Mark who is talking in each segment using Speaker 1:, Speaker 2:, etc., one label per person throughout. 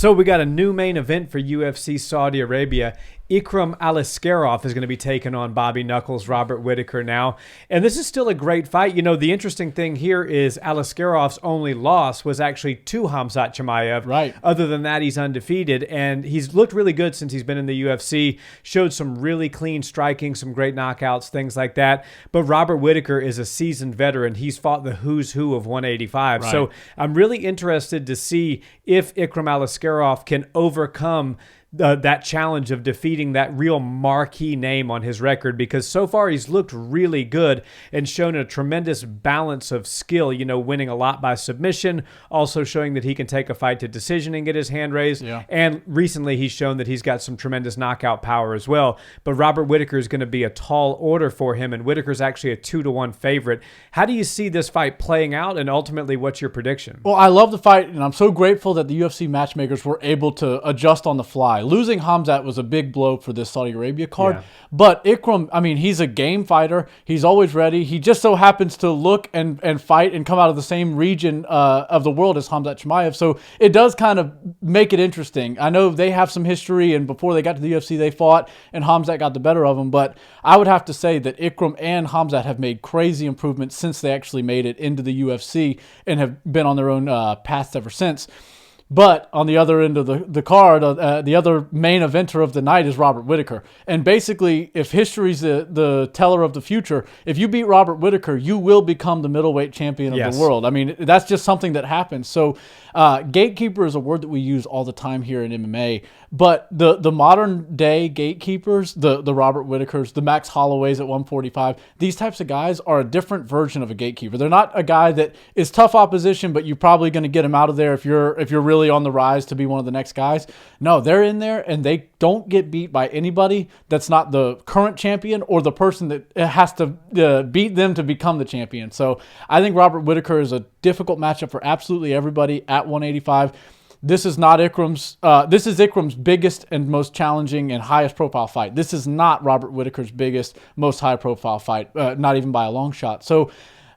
Speaker 1: So we got a new main event for UFC Saudi Arabia. Ikram Asliskerov is going to be taking on Bobby Knuckles, Robert Whittaker now. And this is still a great fight. You know, the interesting thing here is Asliskerov's only loss was actually to Khamzat Chimaev.
Speaker 2: Right.
Speaker 1: Other than that, he's undefeated. And he's looked really good since he's been in the UFC. Showed some really clean striking, some great knockouts, things like that. But Robert Whittaker is a seasoned veteran. He's fought the who's who of 185.
Speaker 2: Right.
Speaker 1: So I'm really interested to see if Ikram Asliskerov can overcome that challenge of defeating that real marquee name on his record, because so far he's looked really good and shown a tremendous balance of skill, you know, winning a lot by submission, also showing that he can take a fight to decision and get his hand raised.
Speaker 2: Yeah.
Speaker 1: And recently he's shown that he's got some tremendous knockout power as well. But Robert Whittaker is going to be a tall order for him, and Whittaker's actually a 2-1 favorite. How do you see this fight playing out, and ultimately what's your prediction?
Speaker 2: Well, I love the fight, and I'm so grateful that the UFC matchmakers were able to adjust on the fly. Losing Khamzat was a big blow for this Saudi Arabia card.
Speaker 1: Yeah.
Speaker 2: But Ikram, I mean, he's a game fighter. He's always ready. He just so happens to look and fight and come out of the same region of the world as Khamzat Chimaev. So it does kind of make it interesting. I know they have some history, and before they got to the UFC, they fought, and Khamzat got the better of them. But I would have to say that Ikram and Khamzat have made crazy improvements since they actually made it into the UFC and have been on their own paths ever since. But on the other end of the card, the other main eventer of the night is Robert Whittaker. And basically, if history's the teller of the future, if you beat Robert Whittaker, you will become the middleweight champion of the world. I mean, that's just something that happens. So gatekeeper is a word that we use all the time here in MMA. But the modern day gatekeepers, the Robert Whittakers, the Max Holloways at 145, these types of guys are a different version of a gatekeeper. They're not a guy that is tough opposition, but you're probably going to get him out of there if you're really on the rise to be one of the next guys. No, they're in there and they don't get beat by anybody that's not the current champion or the person that has to beat them to become the champion. So I think Robert Whittaker is a difficult matchup for absolutely everybody at 185. This is not Ikram's. This is Ikram's biggest and most challenging and highest profile fight. This is not Robert Whittaker's biggest, most high profile fight, not even by a long shot. So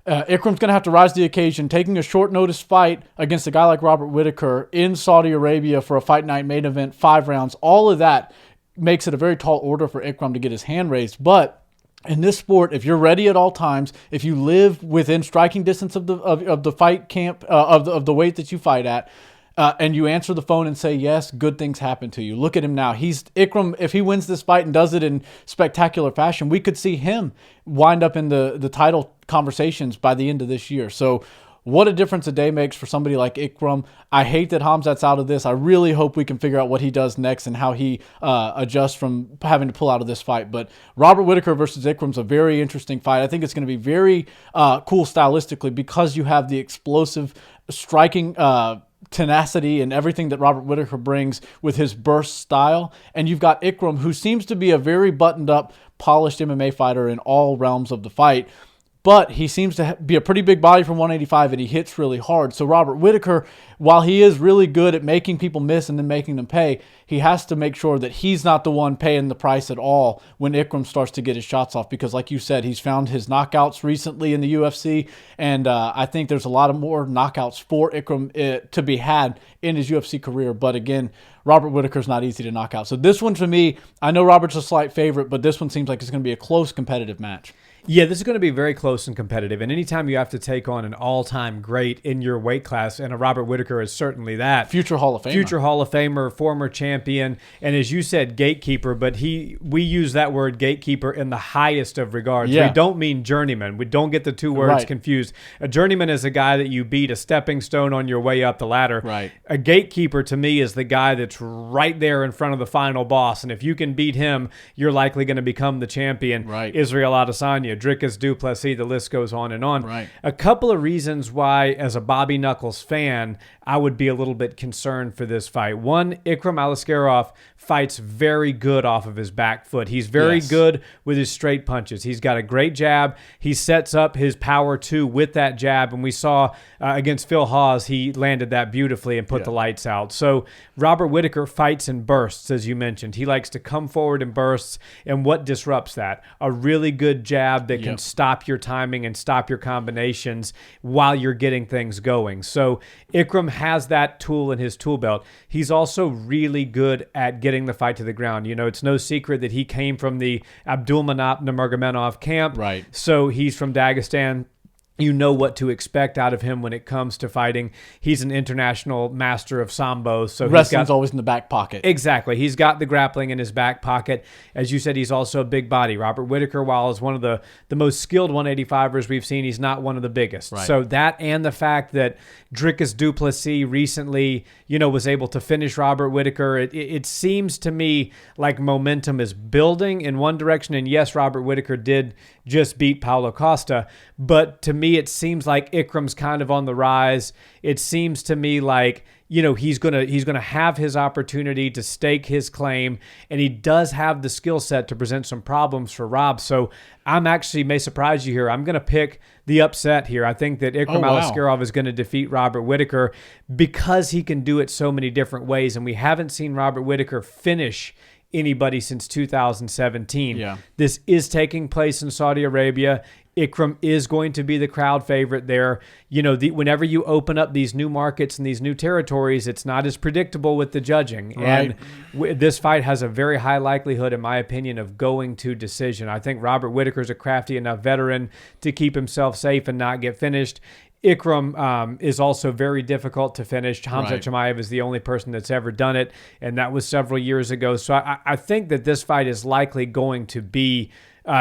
Speaker 2: Ikram's going to have to rise to the occasion, taking a short notice fight against a guy like Robert Whittaker in Saudi Arabia for a fight night main event, 5 rounds. All of that makes it a very tall order for Ikram to get his hand raised. But in this sport, if you're ready at all times, if you live within striking distance of the fight camp, of the weight that you fight at, and you answer the phone and say yes, good things happen to you. Look at him now. Ikram, if he wins this fight and does it in spectacular fashion, we could see him wind up in the title conversations by the end of this year. So what a difference a day makes for somebody like Ikram. I hate that Khamzat's out of this. I really hope we can figure out what he does next and how he adjusts from having to pull out of this fight. But Robert Whittaker versus Ikram's a very interesting fight. I think it's going to be very cool stylistically because you have the explosive striking tenacity and everything that Robert Whittaker brings with his burst style. And you've got Ikram, who seems to be a very buttoned up, polished MMA fighter in all realms of the fight. But he seems to be a pretty big body from 185, and he hits really hard. So Robert Whittaker, while he is really good at making people miss and then making them pay, he has to make sure that he's not the one paying the price at all when Ikram starts to get his shots off. Because like you said, he's found his knockouts recently in the UFC, and I think there's a lot of more knockouts for Ikram to be had in his UFC career. But again, Robert Whittaker's not easy to knock out. So this one, to me, I know Robert's a slight favorite, but this one seems like it's going to be a close competitive match.
Speaker 1: Yeah, this is going to be very close and competitive. And anytime you have to take on an all-time great in your weight class, and a Robert Whittaker is certainly that.
Speaker 2: Future Hall of Famer.
Speaker 1: Future Hall of Famer, former champion, and as you said, gatekeeper, but we use that word gatekeeper in the highest of regards.
Speaker 2: Yeah.
Speaker 1: We don't mean journeyman. We don't get the two words confused. A journeyman is a guy that you beat, a stepping stone on your way up the ladder.
Speaker 2: Right.
Speaker 1: A gatekeeper, to me, is the guy that's right there in front of the final boss, and if you can beat him, you're likely going to become the champion.
Speaker 2: Right.
Speaker 1: Israel Adesanya, Dricus Du Plessis, the list goes on and on.
Speaker 2: Right.
Speaker 1: A couple of reasons why, as a Bobby Knuckles fan, I would be a little bit concerned for this fight. One, Ikram Asliskerov fights very good off of his back foot. He's very good with his straight punches. He's got a great jab. He sets up his power too with that jab, and we saw against Phil Hawes, he landed that beautifully and put the lights out. So Robert Whittaker fights in bursts, as you mentioned. He likes to come forward in bursts, and what disrupts that? A really good jab that can stop your timing and stop your combinations while you're getting things going. So Ikram has that tool in his tool belt. He's also really good at getting the fight to the ground. It's no secret that he came from the Abdulmanap Nurmagomedov camp.
Speaker 2: Right.
Speaker 1: So he's from Dagestan. You know what to expect out of him when it comes to fighting. He's an international master of Sambo. So
Speaker 2: wrestling's always in the back pocket.
Speaker 1: Exactly. He's got the grappling in his back pocket. As you said, he's also a big body. Robert Whittaker, while is one of the most skilled 185ers we've seen, he's not one of the biggest.
Speaker 2: Right.
Speaker 1: So that, and the fact that Dricus du Plessis recently, was able to finish Robert Whittaker, it seems to me like momentum is building in one direction. And yes, Robert Whittaker did just beat Paulo Costa, but to me, it seems like Ikram's kind of on the rise. It seems to me like, he's gonna have his opportunity to stake his claim, and he does have the skill set to present some problems for Rob. So I'm actually, may surprise you here, I'm gonna pick the upset here. I think that Ikram Asliskerov is going to defeat Robert Whittaker because he can do it so many different ways, and we haven't seen Robert Whittaker finish anybody since 2017.
Speaker 2: Yeah.
Speaker 1: This is taking place in Saudi Arabia. Ikram is going to be the crowd favorite there. Whenever you open up these new markets and these new territories, it's not as predictable with the judging.
Speaker 2: Right.
Speaker 1: And this fight has a very high likelihood, in my opinion, of going to decision. I think Robert Whittaker's a crafty enough veteran to keep himself safe and not get finished. Ikram is also very difficult to finish. Khamzat Chimaev is the only person that's ever done it, and that was several years ago. So I think that this fight is likely going to be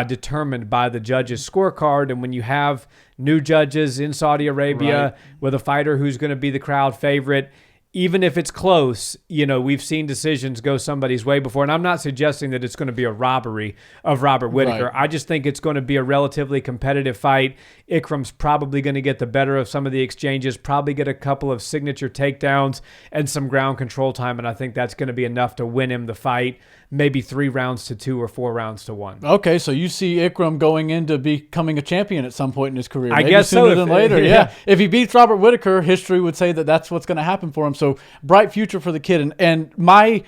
Speaker 1: determined by the judges' scorecard. And when you have new judges in Saudi Arabia with a fighter who's going to be the crowd favorite, even if it's close, we've seen decisions go somebody's way before. And I'm not suggesting that it's going to be a robbery of Robert Whittaker.
Speaker 2: Right.
Speaker 1: I just think it's going to be a relatively competitive fight. Ikram's probably going to get the better of some of the exchanges, probably get a couple of signature takedowns and some ground control time. And I think that's going to be enough to win him the fight. Maybe 3 rounds to 2 or 4 rounds to 1.
Speaker 2: Okay, so you see Ikram going into becoming a champion at some point in his career.
Speaker 1: I
Speaker 2: Maybe
Speaker 1: guess
Speaker 2: sooner
Speaker 1: so.
Speaker 2: than later. Yeah. If he beats Robert Whittaker, history would say that that's what's going to happen for him. So bright future for the kid. And my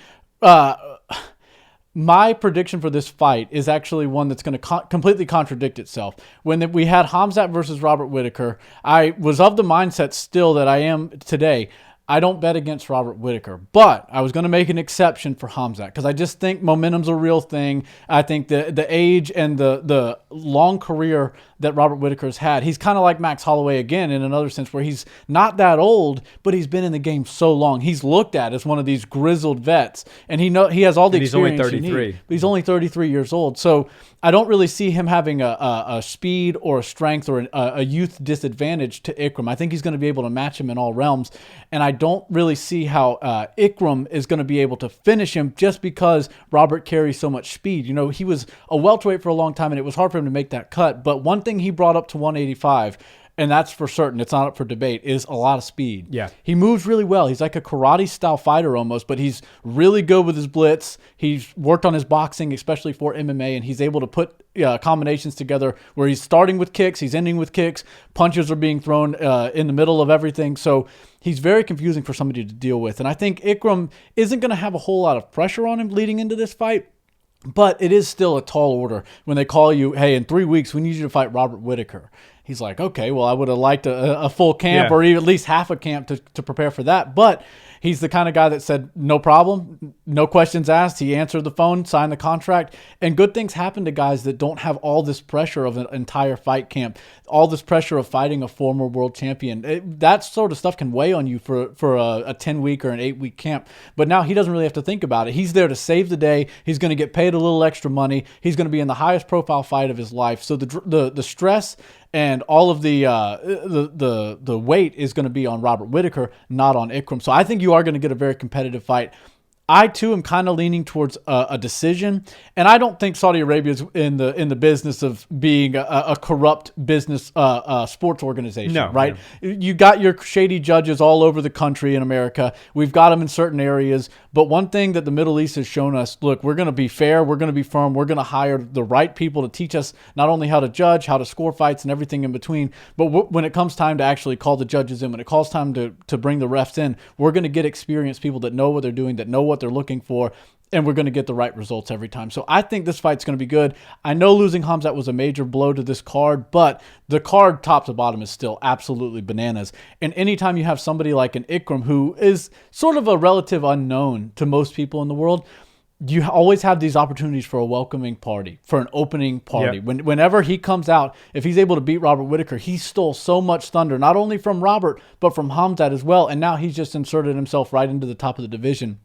Speaker 2: prediction for this fight is actually one that's going to completely contradict itself. When we had Khamzat versus Robert Whittaker, I was of the mindset still that I am today. I don't bet against Robert Whittaker, but I was going to make an exception for Khamzat because I just think momentum's a real thing. I think the age and the long career that Robert Whittaker's had, he's kind of like Max Holloway again in another sense where he's not that old, but he's been in the game so long. He's looked at as one of these grizzled vets, and he has all the experience.
Speaker 1: He's only 33.
Speaker 2: But he's only 33 years old. So I don't really see him having a speed or a strength or a youth disadvantage to Ikram. I think he's going to be able to match him in all realms. And I don't really see how Ikram is going to be able to finish him just because Robert carries so much speed. He was a welterweight for a long time, and it was hard for him to make that cut. But one thing he brought up to 185, and that's for certain, it's not up for debate, is a lot of speed.
Speaker 1: Yeah.
Speaker 2: He moves really well. He's like a karate-style fighter almost, but he's really good with his blitz. He's worked on his boxing, especially for MMA, and he's able to put combinations together where he's starting with kicks, he's ending with kicks, punches are being thrown in the middle of everything. So he's very confusing for somebody to deal with. And I think Ikram isn't going to have a whole lot of pressure on him leading into this fight. But it is still a tall order when they call you, hey, in 3 weeks, we need you to fight Robert Whittaker. He's like, okay, well, I would have liked a full camp or even at least half a camp to prepare for that. But he's the kind of guy that said, no problem, no questions asked. He answered the phone, signed the contract. And good things happen to guys that don't have all this pressure of an entire fight camp, all this pressure of fighting a former world champion. That sort of stuff can weigh on you for a 10-week or an 8-week camp. But now he doesn't really have to think about it. He's there to save the day. He's going to get paid a little extra money. He's going to be in the highest profile fight of his life. So the stress and all of the weight is going to be on Robert Whittaker, not on Ikram. So I think you are going to get a very competitive fight. I too am kind of leaning towards a decision, and I don't think Saudi Arabia is in the business of being a corrupt business sports organization.
Speaker 1: No,
Speaker 2: right?
Speaker 1: no.
Speaker 2: You got your shady judges all over the country in America. We've got them in certain areas, but one thing that the Middle East has shown us: look, we're going to be fair, we're going to be firm, we're going to hire the right people to teach us not only how to judge, how to score fights, and everything in between, but when it comes time to actually call the judges in, when it calls time to bring the refs in, we're going to get experienced people that know what they're doing, that know what what they're looking for, and we're going to get the right results every time. So I think this fight's going to be good. I know losing Khamzat was a major blow to this card, but the card top to bottom is still absolutely bananas. And anytime you have somebody like an Ikram, who is sort of a relative unknown to most people in the world, you always have these opportunities for a welcoming party, for an opening party.
Speaker 1: Yep.
Speaker 2: Whenever he comes out, if he's able to beat Robert Whittaker, he stole so much thunder, not only from Robert, but from Khamzat as well. And now he's just inserted himself right into the top of the division.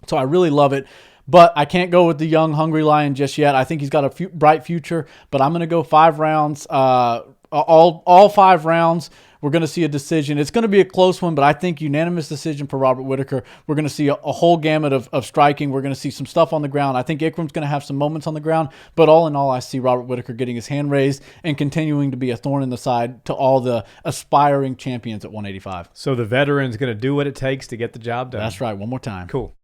Speaker 2: So I really love it. But I can't go with the young, hungry lion just yet. I think he's got a bright future, but I'm going to go 5 rounds, all 5 rounds. We're going to see a decision. It's going to be a close one, but I think unanimous decision for Robert Whittaker. We're going to see a whole gamut of striking. We're going to see some stuff on the ground. I think Ikram's going to have some moments on the ground, but all in all, I see Robert Whittaker getting his hand raised and continuing to be a thorn in the side to all the aspiring champions at 185.
Speaker 1: So the veteran's going to do what it takes to get the job done.
Speaker 2: That's right. One more time.
Speaker 1: Cool.